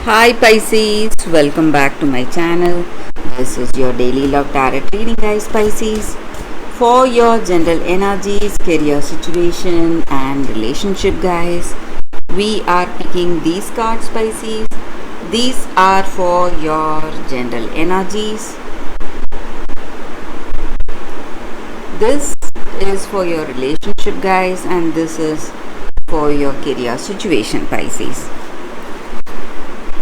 Hi Pisces, welcome back to my channel. This is your daily love tarot reading, guys. Pisces, for your general energies, career situation and relationship, guys, we are picking these cards, Pisces. These are for your general energies. This is for your relationship, guys, and this is for your career situation, Pisces.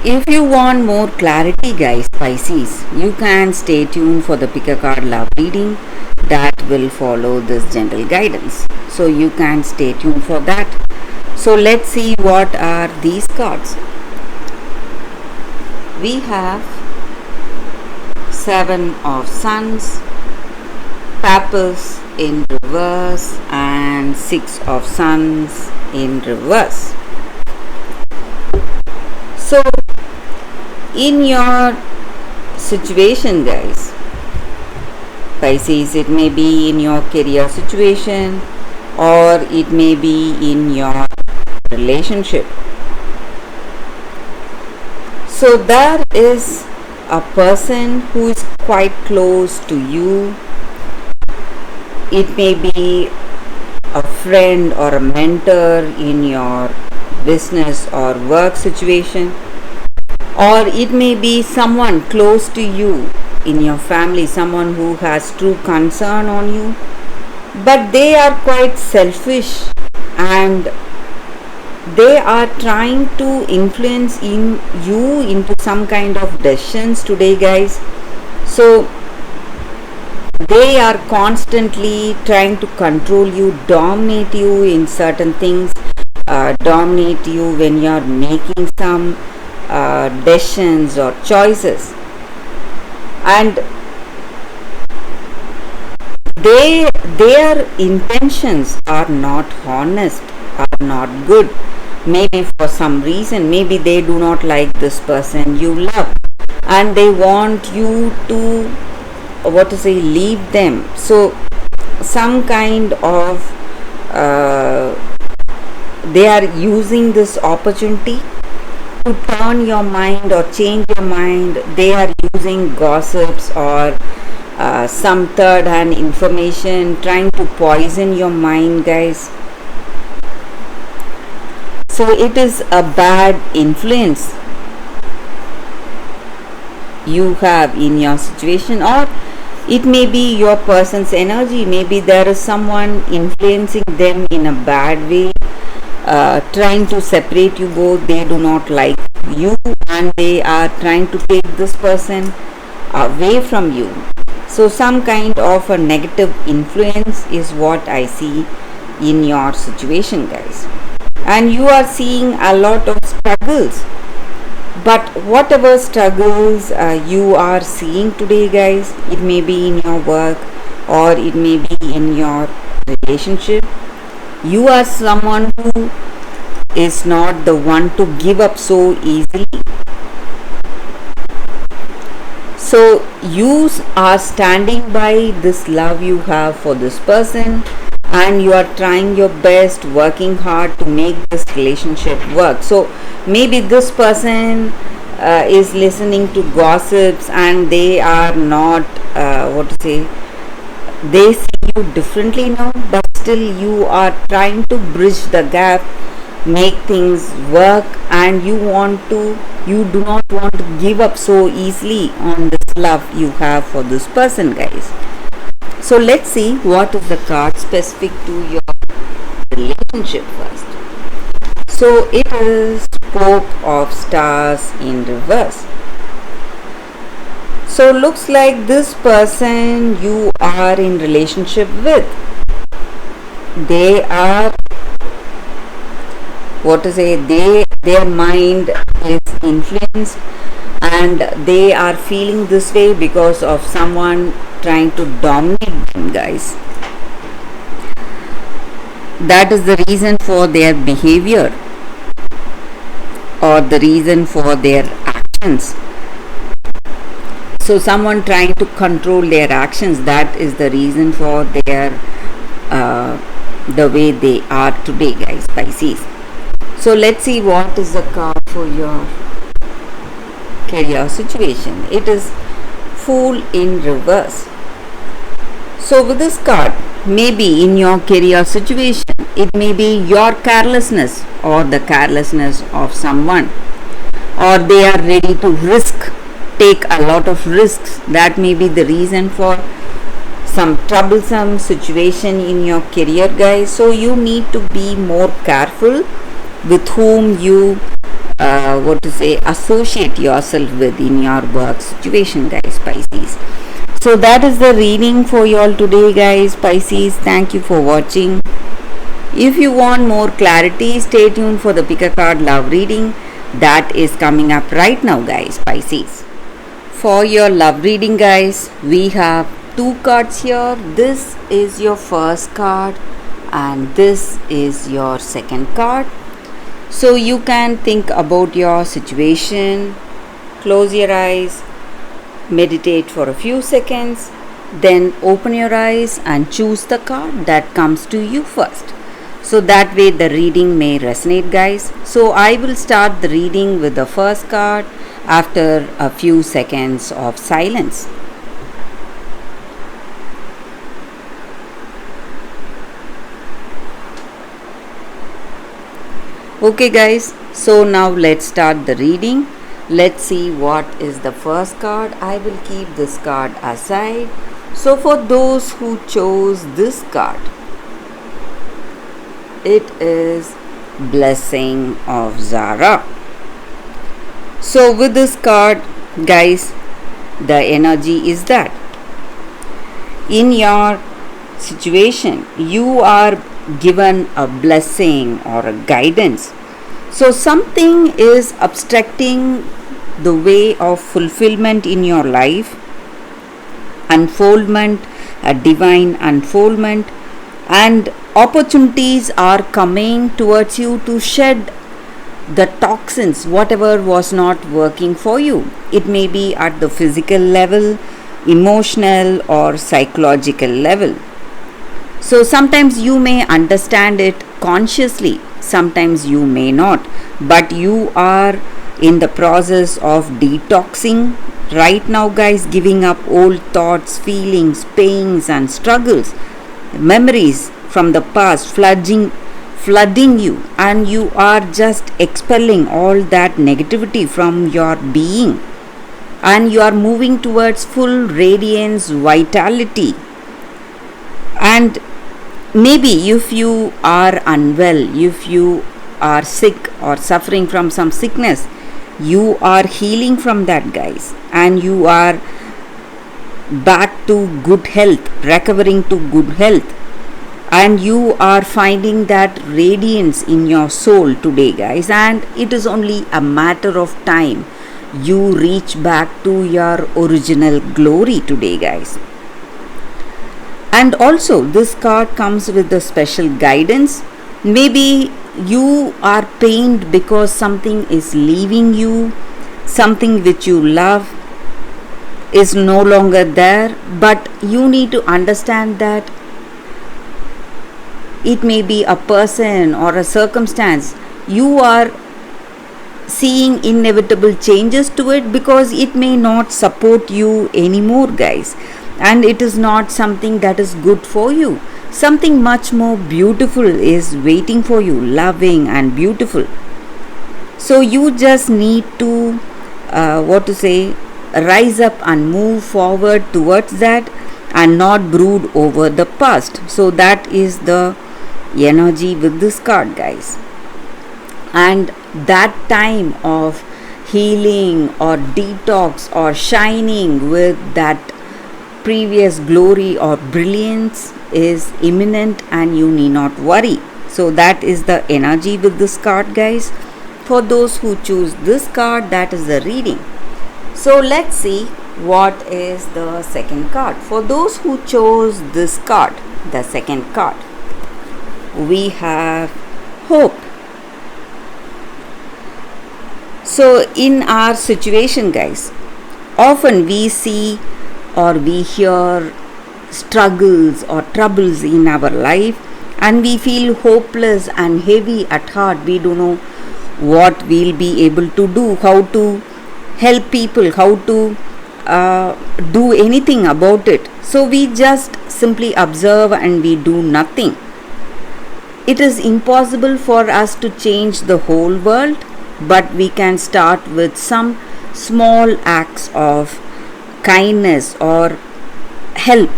If you want more clarity, guys, Pisces, you can stay tuned for the pick a card love reading that will follow this general guidance. So you can stay tuned for that. So let's see what are these cards. We have Seven of Suns, Papals in reverse and Six of Suns in reverse. So in your situation, guys, Pisces, it may be in your career situation or it may be in your relationship. So there is a person who is quite close to you. It may be a friend or a mentor in your business or work situation, or it may be someone close to you in your family, someone who has true concern on you, but they are quite selfish and they are trying to influence you into some kind of decisions today, guys. So they are constantly trying to control you, dominate you in certain things, dominate you when you are making some decisions or choices, and their intentions are not honest, are not good. Maybe for some reason, maybe they do not like this person you love and they want you to leave them. So some kind of they are using this opportunity to turn your mind or change your mind. They are using gossips or some third hand information, trying to poison your mind, guys. So it is a bad influence you have in your situation, or it may be your person's energy. Maybe there is someone influencing them in a bad way, trying to separate you both. They do not like you and they are trying to take this person away from you. So some kind of a negative influence is what I see in your situation, guys, and you are seeing a lot of struggles. But whatever struggles you are seeing today, guys, it may be in your work or it may be in your relationship, you are someone who is not the one to give up so easily. So you are standing by this love you have for this person and you are trying your best, working hard to make this relationship work. So maybe this person is listening to gossips and they are not they see you differently now, but still you are trying to bridge the gap, make things work, and you do not want to give up so easily on this love you have for this person, guys. So let's see what is the card specific to your relationship first. So it is Pope of Stars in reverse. So looks like this person you are in relationship with, they are their mind is influenced and they are feeling this way because of someone trying to dominate them, guys. That is the reason for their behavior or the reason for their actions. So someone trying to control their actions, that is the reason for their the way they are today, guys, Pisces. So let's see what is the card for your career situation. It is Fool in reverse. So with this card, maybe in your career situation, it may be your carelessness or the carelessness of someone, or they are ready to take a lot of risks. That may be the reason for some troublesome situation in your career, guys. So you need to be more careful with whom you associate yourself with in your work situation, guys, Pisces. So that is the reading for you all today, guys, Pisces. Thank you for watching. If you want more clarity, stay tuned for the pick a card love reading that is coming up right now, guys, Pisces. For your love reading, guys, we have 2 cards here. This is your first card and this is your second card. So you can think about your situation, close your eyes, meditate for a few seconds, then open your eyes and choose the card that comes to you first. So that way the reading may resonate, guys. So I will start the reading with the first card after a few seconds of silence. Okay, guys, so now let's start the reading. Let's see what is the first card. I will keep this card aside. So for those who chose this card, it is Blessing of Zara. So with this card, guys, the energy is that in your situation you are given a blessing or a guidance. So something is obstructing the way of fulfillment in your life, unfoldment, a divine unfoldment, and opportunities are coming towards you to shed the toxins, whatever was not working for you. It may be at the physical level, emotional or psychological level. So sometimes you may understand it consciously, sometimes you may not, but you are in the process of detoxing right now, guys, giving up old thoughts, feelings, pains and struggles, memories from the past flooding you, and you are just expelling all that negativity from your being, and you are moving towards full radiance, vitality. And maybe if you are unwell, if you are sick or suffering from some sickness, you are healing from that, guys, and you are back to good health, recovering to good health, and you are finding that radiance in your soul today, guys, and it is only a matter of time you reach back to your original glory today, guys. And also this card comes with the special guidance. Maybe you are pained because something is leaving you, something which you love is no longer there, but you need to understand that it may be a person or a circumstance. You are seeing inevitable changes to it because it may not support you anymore, guys, and it is not something that is good for you. Something much more beautiful is waiting for you, loving and beautiful. So you just need to rise up and move forward towards that and not brood over the past. So that is the energy with this card, guys. And that time of healing or detox or shining with that previous glory or brilliance is imminent, and you need not worry. So that is the energy with this card, guys. For those who choose this card, that is the reading. So let's see what is the second card. For those who chose this card, the second card, we have Hope. So in our situation, guys, often we see or we hear struggles or troubles in our life, and we feel hopeless and heavy at heart. We don't know what we'll be able to do, how to help people, how to do anything about it. So we just simply observe and we do nothing. It is impossible for us to change the whole world, but we can start with some small acts of kindness or help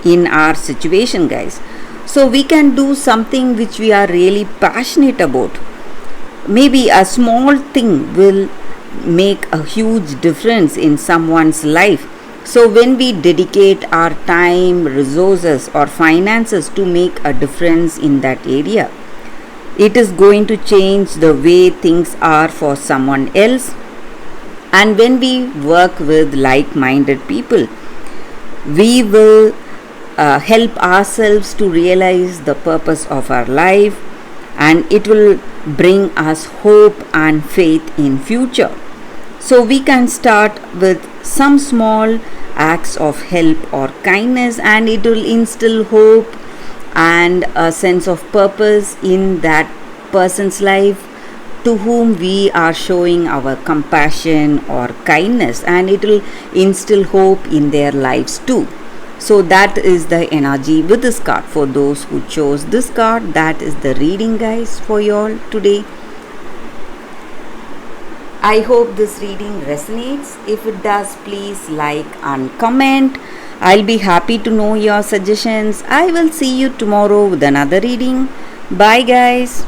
in our situation, guys. So we can do something which we are really passionate about. Maybe a small thing will make a huge difference in someone's life. So when we dedicate our time, resources, or finances to make a difference in that area, it is going to change the way things are for someone else. And when we work with like minded people, we will help ourselves to realize the purpose of our life, and it will bring us hope and faith in future. So we can start with some small acts of help or kindness, and it will instill hope and a sense of purpose in that person's life to whom we are showing our compassion or kindness, and it will instill hope in their lives too. So that is the energy with this card. For those who chose this card, that is the reading, guys, for you all today. I hope this reading resonates. If it does, please like and comment. I'll be happy to know your suggestions. I will see you tomorrow with another reading. Bye, guys.